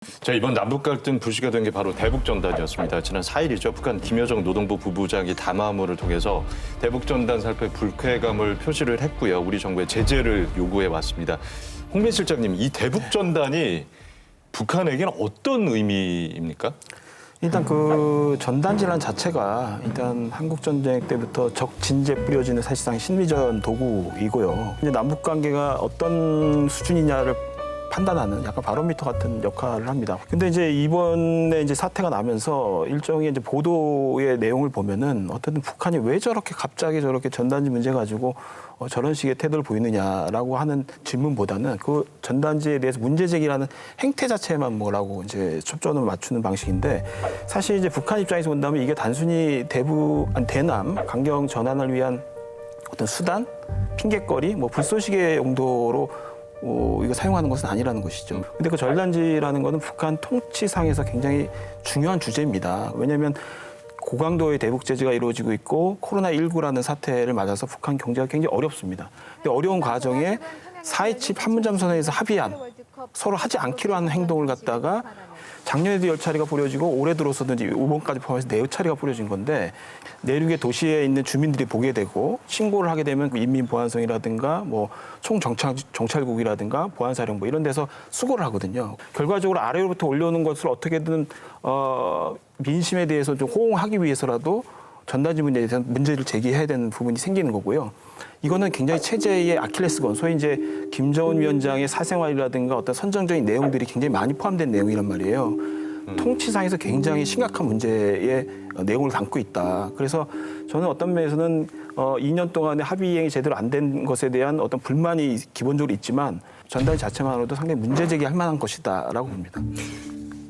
자, 이번 남북 갈등 불씨가 된 게 바로 대북전단이었습니다. 지난 4일이죠. 북한 김여정 노동부 부부장이 담화문을 통해서 대북전단 살포에 불쾌감을 표시를 했고요. 우리 정부에 제재를 요구해 왔습니다. 홍민 실장님, 이 대북전단이 북한에게는 어떤 의미입니까? 일단 그 전단지란 자체가 일단 한국 전쟁 때부터 적진제 뿌려지는 사실상 심리전 도구이고요. 이제 남북 관계가 어떤 수준이냐를 판단하는 약간 바로미터 같은 역할을 합니다. 근데 이제 이번에 이제 사태가 나면서 일종의 이제 보도의 내용을 보면은 어쨌든 북한이 왜 저렇게 갑자기 저렇게 전단지 문제 가지고 저런 식의 태도를 보이느냐라고 하는 질문보다는 그 전단지에 대해서 문제 제기라는 행태 자체만 뭐라고 이제 초점을 맞추는 방식인데 사실 이제 북한 입장에서 본다면 이게 단순히 대남 강경 전환을 위한 어떤 수단, 핑계거리, 뭐 불쏘시개 용도로 이거 사용하는 것은 아니라는 것이죠. 근데 그 전단지라는 것은 북한 통치상에서 굉장히 중요한 주제입니다. 왜냐하면 고강도의 대북 제재가 이루어지고 있고 코로나19라는 사태를 맞아서 북한 경제가 굉장히 어렵습니다. 근데 어려운 과정에 4.27 판문점 선언에서 합의한 서로 하지 않기로 하는 행동을 갖다가 작년에도 10차례가 뿌려지고 올해 들어서도 이번까지 포함해서 4차례가 뿌려진 건데 내륙의 도시에 있는 주민들이 보게 되고 신고를 하게 되면 인민보안성이라든가 뭐 총정찰국이라든가 보안사령부 이런 데서 수고를 하거든요. 결과적으로 아래로부터 올려오는 것을 어떻게든 민심에 대해서 좀 호응하기 위해서라도 전단지 문제에 대해서 문제를 제기해야 되는 부분이 생기는 거고요. 이거는 굉장히 체제의 아킬레스건, 소위 이제 김정은 위원장의 사생활이라든가 어떤 선정적인 내용들이 굉장히 많이 포함된 내용이란 말이에요. 통치상에서 굉장히 심각한 문제의 내용을 담고 있다. 그래서 저는 어떤 면에서는 2년 동안의 합의 이행이 제대로 안 된 것에 대한 어떤 불만이 기본적으로 있지만 전단지 자체만으로도 상당히 문제 제기할 만한 것이다라고 봅니다.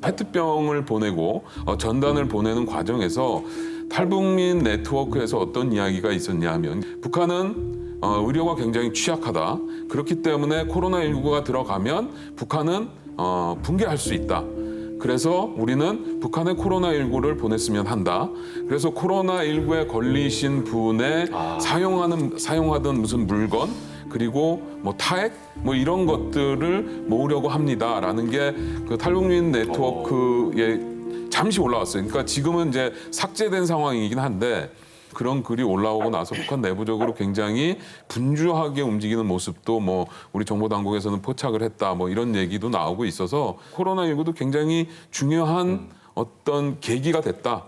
페트병을 보내고 전단을 보내는 과정에서 탈북민 네트워크에서 어떤 이야기가 있었냐 하면 북한은 의료가 굉장히 취약하다. 그렇기 때문에 코로나19가 들어가면 북한은 붕괴할 수 있다. 그래서 우리는 북한에 코로나19를 보냈으면 한다. 그래서 코로나19에 걸리신 분의 사용하던 무슨 물건 그리고 뭐 타액 뭐 이런 것들을 모으려고 합니다라는 게 그 탈북민 네트워크에 잠시 올라왔어요. 그러니까 지금은 이제 삭제된 상황이긴 한데 그런 글이 올라오고 나서 북한 내부적으로 굉장히 분주하게 움직이는 모습도 뭐 우리 정보 당국에서는 포착을 했다 뭐 이런 얘기도 나오고 있어서 코로나19도 굉장히 중요한 어떤 계기가 됐다.